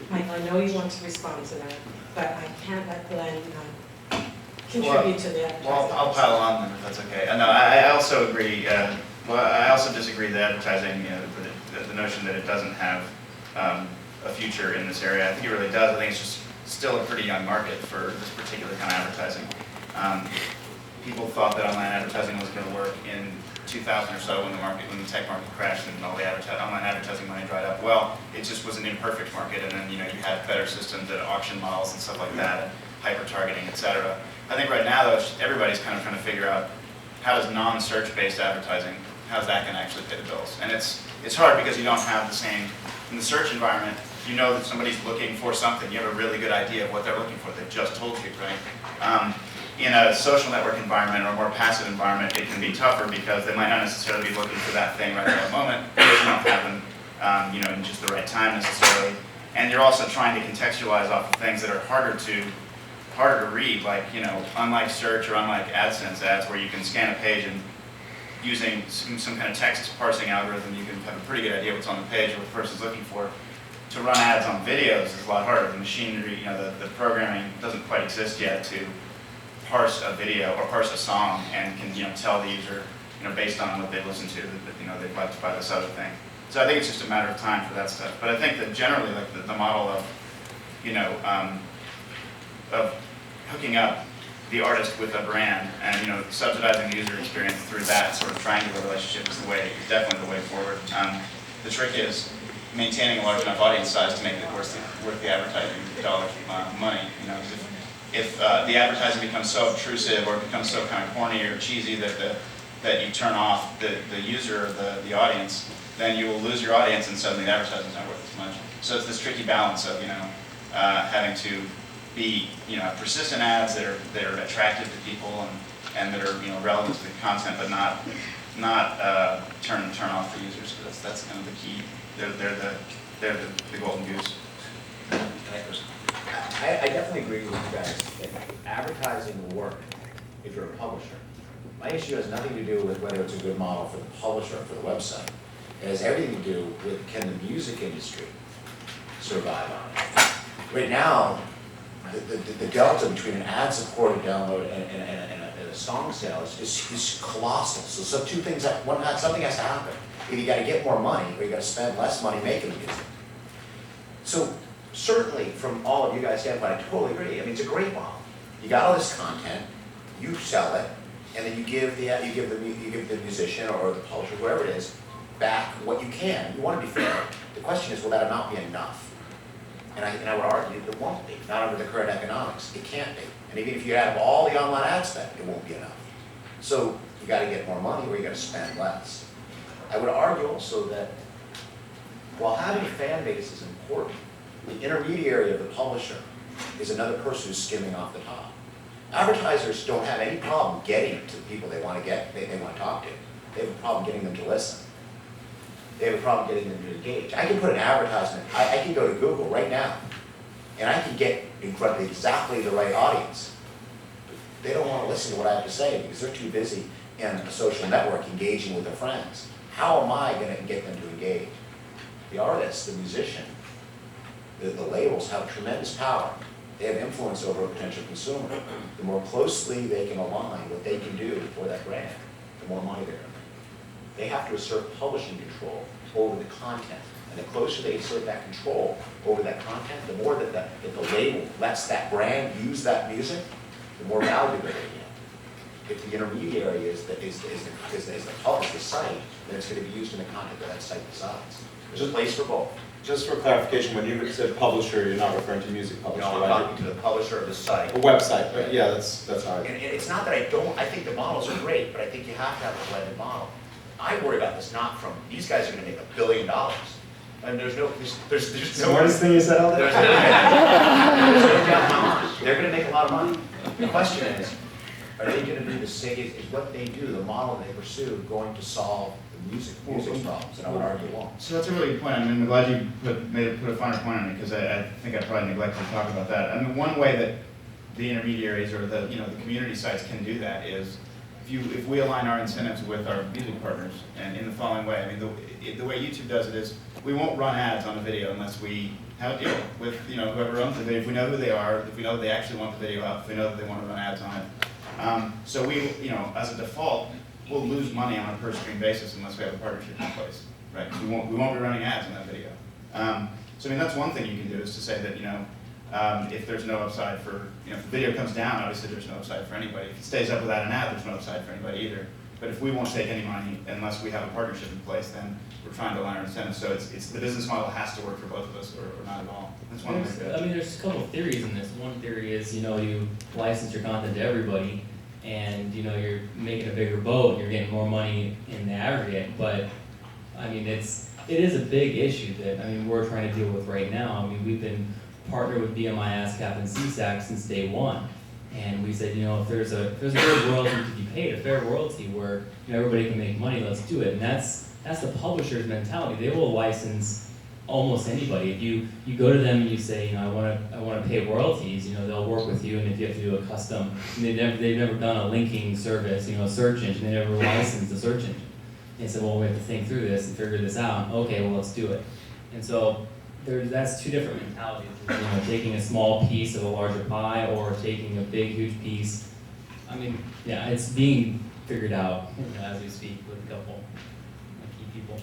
Michael, I know you want to respond to that, but I can't let Glenn contribute to the advertising. Well, I'll pile on then if that's okay. No, I also agree. Well, I also disagree that advertising, the notion that it doesn't have a future in this area. I think it really does. I think it's just still a pretty young market for this particular kind of advertising. People thought that online advertising was going to work in 2000 or so when the tech market crashed and all the online advertising money dried up. Well, it just was an imperfect market, and then you had better systems and auction models and stuff like that, and hyper targeting, etc. I think right now though, everybody's kind of trying to figure out how does non-search based advertising, how's that going to actually pay the bills? And it's hard because you don't have the same in the search environment. You know that somebody's looking for something. You have a really good idea of what they're looking for. They've just told you, right? In a social network environment or a more passive environment, it can be tougher because they might not necessarily be looking for that thing right at that moment, because you don't have them, in just the right time necessarily. And you're also trying to contextualize off of things that are harder to read, like unlike search or unlike AdSense ads, where you can scan a page and using some kind of text parsing algorithm, you can have a pretty good idea what's on the page or what the person's looking for. To run ads on videos is a lot harder. The machinery, the programming doesn't quite exist yet to parse a video or parse a song and can tell the user based on what they listen to that they'd like to buy this other thing. So I think it's just a matter of time for that stuff. But I think that generally, like the model of of hooking up the artist with a brand and subsidizing the user experience through that sort of triangular relationship is definitely the way forward. The trick is maintaining a large enough audience size to make it worth the advertising dollar money. If the advertising becomes so obtrusive or becomes so kind of corny or cheesy that you turn off the user or the audience, then you will lose your audience and suddenly the advertising is not worth as much. So it's this tricky balance of having to be persistent ads that are attractive to people and that are relevant to the content, but not turn off the users, because that's kind of the key. They're the golden goose. I definitely agree with you guys that advertising will work if you're a publisher. My issue has nothing to do with whether it's a good model for the publisher or for the website. It has everything to do with, can the music industry survive on it? Right now, the delta between an ad-supported download and a song sale is colossal. So two things, something has to happen. Either you got to get more money or you got to spend less money making the music. So certainly, from all of you guys' standpoint, I totally agree. I mean, it's a great model. You got all this content, you sell it, and then you give the musician or the publisher, whoever it is, back what you can. You want to be fair. The question is, will that amount be enough? And I would argue it won't be. Not under the current economics. It can't be. And even if you add up all the online ad spend, it won't be enough. So you got to get more money or you got to spend less. I would argue also that while having a fan base is important, the intermediary of the publisher is another person who's skimming off the top. Advertisers don't have any problem getting to the people they want to get, they want to talk to. They have a problem getting them to listen. They have a problem getting them to engage. I can put an advertisement, I can go to Google right now, and I can get in front of exactly the right audience. But they don't want to listen to what I have to say because they're too busy in a social network engaging with their friends. How am I going to get them to engage? The artist, the musician, the labels have tremendous power. They have influence over a potential consumer. The more closely they can align what they can do for that brand, the more money they're going to make. They have to assert publishing control over the content. And the closer they assert that control over that content, the more that the label lets that brand use that music, the more valuable they get. If the intermediary is the publisher site, then it's going to be used in the content that site decides. There's a place for both. Just for clarification, when you said publisher, you're not referring to music publisher, No, I'm right? talking to the publisher of the site. A website, right? Yeah, that's all right. And it's not that I think the models are great, but I think you have to have a blended model. I worry about this not from, these guys are going to make $1 billion. And there's no Smartest thing you said all day? There's no doubt in my mind. They're going to make a lot of money. The question is, are they going to do the same, is what they do, the model they pursue, going to solve the music problems? And I would argue it won't. So that's a really good point. I mean, I'm glad you put a finer point on it, because I think I probably neglected to talk about that. I mean, one way that the intermediaries or the community sites can do that is if we align our incentives with our music partners, and in the following way, I mean, the way YouTube does it is, we won't run ads on a video unless we have a deal with, whoever owns the video, if we know who they are, if we know that they actually want the video up, if we know that they want to run ads on it. So we, as a default, we'll lose money on a per screen basis unless we have a partnership in place, right? We won't be running ads in that video. So I mean, that's one thing you can do, is to say that, if there's no upside for, if the video comes down, obviously there's no upside for anybody. If it stays up without an ad, there's no upside for anybody either. But if we won't take any money unless we have a partnership in place, then we're trying to align our incentives. So it's the business model has to work for both of us, or not at all. That's one way. There's a couple of theories in this. One theory is, you license your content to everybody, and you're making a bigger boat, you're getting more money in the aggregate. But I mean, it is a big issue that we're trying to deal with right now. I mean, we've been partnered with BMI, ASCAP, and CSAC since day one. And we said, if there's a fair royalty to be paid, a fair royalty where everybody can make money, let's do it. And that's the publisher's mentality. They will license almost anybody. If you go to them and you say, I want to pay royalties, they'll work with you. And if you have to do a custom, they've never done a linking service, a search engine. They never licensed a search engine. And said, well, we have to think through this and figure this out. Okay, well, let's do it. And so that's two different mentalities. Taking a small piece of a larger pie, or taking a big, huge piece. It's being figured out as we speak with a couple of key people.